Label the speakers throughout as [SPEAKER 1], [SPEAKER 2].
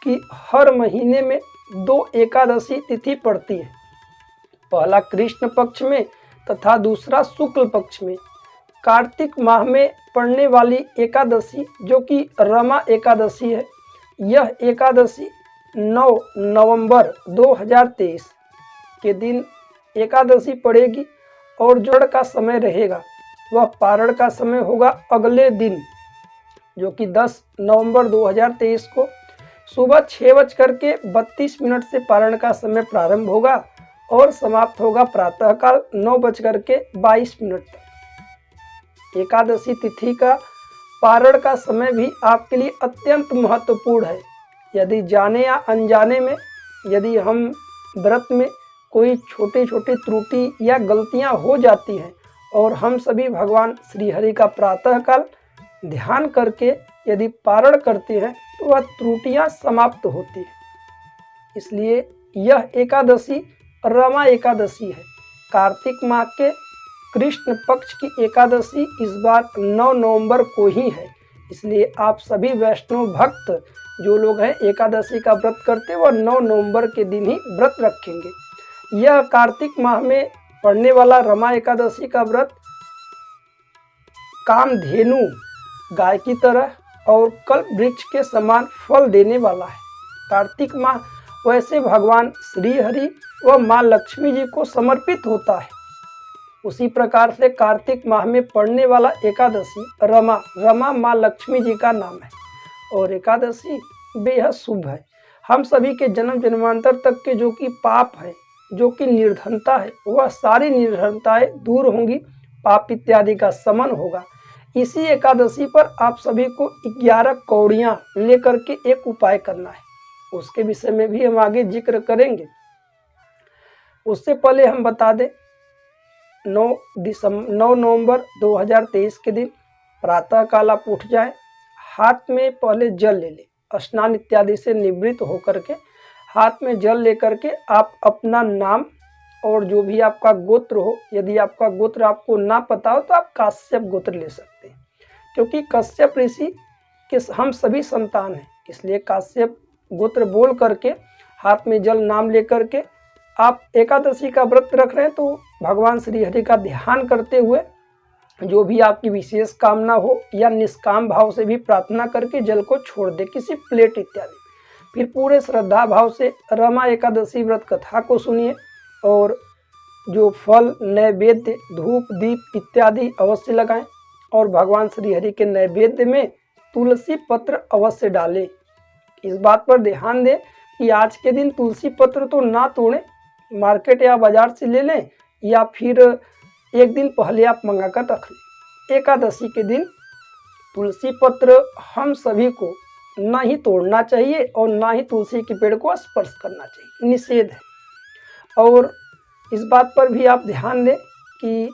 [SPEAKER 1] कि हर महीने में 2 एकादशी तिथि पड़ती है, पहला कृष्ण पक्ष में तथा दूसरा शुक्ल पक्ष में। कार्तिक माह में पड़ने वाली एकादशी जो कि रमा एकादशी है, यह एकादशी 9 नवंबर 2023 के दिन एकादशी पड़ेगी और जो का समय रहेगा वह पारण का समय होगा अगले दिन, जो कि 10 नवंबर 2023 को सुबह 6:32 से पारण का समय प्रारंभ होगा और समाप्त होगा प्रातःकाल 9:22 तक। एकादशी तिथि का पारण का समय भी आपके लिए अत्यंत महत्वपूर्ण है। यदि जाने या अनजाने में यदि हम व्रत में कोई छोटी छोटी त्रुटि या गलतियां हो जाती हैं और हम सभी भगवान श्री हरि का प्रातःकाल ध्यान करके यदि पारण करते हैं तो वह त्रुटियां समाप्त होती हैं। इसलिए यह एकादशी रमा एकादशी है। कार्तिक माह के कृष्ण पक्ष की एकादशी इस बार 9 नवंबर को ही है। इसलिए आप सभी वैष्णव भक्त जो लोग हैं एकादशी का व्रत करते हैं वह 9 नवंबर के दिन ही व्रत रखेंगे। यह कार्तिक माह में पड़ने वाला रमा एकादशी का व्रत कामधेनु गाय की तरह और कल्प वृक्ष के समान फल देने वाला है। कार्तिक माह वैसे भगवान श्री हरि व माँ लक्ष्मी जी को समर्पित होता है, उसी प्रकार से कार्तिक माह में पड़ने वाला एकादशी रमा माँ लक्ष्मी जी का नाम है और एकादशी बेहद शुभ है। हम सभी के जन्म जन्मांतर तक के जो कि पाप है, जो कि निर्धनता है, वह सारी निर्धनताएं दूर होंगी, पाप इत्यादि का शमन होगा। इसी एकादशी पर आप सभी को 11 कौड़ियाँ लेकर के एक उपाय करना है, उसके विषय में भी हम आगे जिक्र करेंगे। उससे पहले हम बता दें 9 नवंबर 2023 के दिन प्रातःकाल आप उठ जाएं, हाथ में पहले जल ले लें, स्नान इत्यादि से निवृत्त होकर के हाथ में जल लेकर के आप अपना नाम और जो भी आपका गोत्र हो, यदि आपका गोत्र आपको ना पता हो तो आप काश्यप गोत्र ले सकते हैं, क्योंकि कश्यप ऋषि के हम सभी संतान हैं। इसलिए काश्यप गोत्र बोल करके हाथ में जल नाम लेकर के आप एकादशी का व्रत रख रहे हैं तो भगवान श्री हरि का ध्यान करते हुए जो भी आपकी विशेष कामना हो या निष्काम भाव से भी प्रार्थना करके जल को छोड़ दे किसी प्लेट इत्यादि। फिर पूरे श्रद्धा भाव से रमा एकादशी व्रत कथा को सुनिए और जो फल नैवेद्य धूप दीप इत्यादि अवश्य लगाएं और भगवान श्री हरि के नैवेद्य में तुलसी पत्र अवश्य डालें। इस बात पर ध्यान दें कि आज के दिन तुलसी पत्र तो ना तोड़ें, मार्केट या बाजार से ले लें या फिर एक दिन पहले आप मंगा कर रख लें। एकादशी के दिन तुलसी पत्र हम सभी को ना ही तोड़ना चाहिए और ना ही तुलसी के पेड़ को स्पर्श करना चाहिए, निषेध है। और इस बात पर भी आप ध्यान दें कि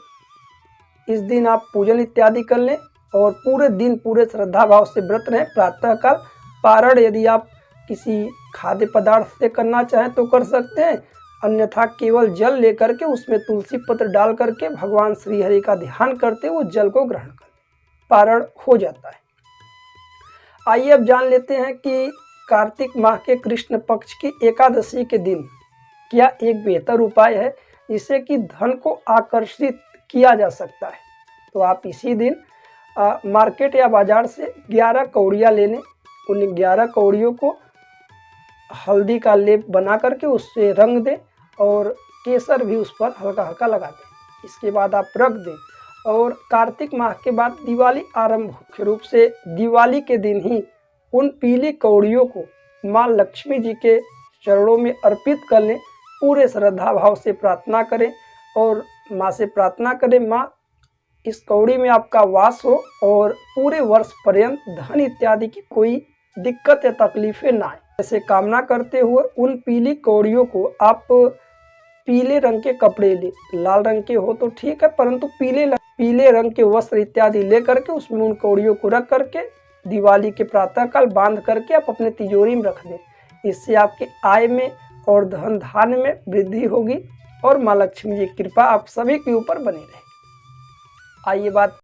[SPEAKER 1] इस दिन आप पूजन इत्यादि कर लें और पूरे दिन पूरे श्रद्धा भाव से व्रत रहें। प्रातःकाल पारण यदि आप किसी खाद्य पदार्थ से करना चाहें तो कर सकते हैं, अन्यथा केवल जल लेकर के उसमें तुलसी पत्र डाल करके भगवान श्री हरि का ध्यान करते हुए जल को ग्रहण कर पारण हो जाता है। आइए अब जान लेते हैं कि कार्तिक माह के कृष्ण पक्ष की एकादशी के दिन क्या एक बेहतर उपाय है जिससे कि धन को आकर्षित किया जा सकता है। तो आप इसी दिन मार्केट या बाजार से 11 कौड़ियाँ ले लें, उन 11 कौड़ियों को हल्दी का लेप बना करके उससे रंग दें और केसर भी उस पर हल्का हल्का लगा दें। इसके बाद आप रख दें और कार्तिक माह के बाद दिवाली आरंभ मुख्य रूप से दिवाली के दिन ही उन पीली कौड़ियों को माँ लक्ष्मी जी के चरणों में अर्पित कर लें। पूरे श्रद्धा भाव से प्रार्थना करें और माँ से प्रार्थना करें, माँ इस कौड़ी में आपका वास हो और पूरे वर्ष पर्यंत धन इत्यादि की कोई दिक्कत या तकलीफें ना आए। ऐसे कामना करते हुए उन पीली कौड़ियों को आप पीले रंग के कपड़े ले, लाल रंग के हो तो ठीक है, परंतु पीले रंग के वस्त्र इत्यादि ले करके उसमें उन कौड़ियों को रख करके दिवाली के प्रातःकाल बांध करके आप अपने तिजोरी में रख दें। इससे आपके आय में और धन धान्य में वृद्धि होगी और माँ लक्ष्मी जी की कृपा आप सभी के ऊपर बनी रहेगी। आइए बात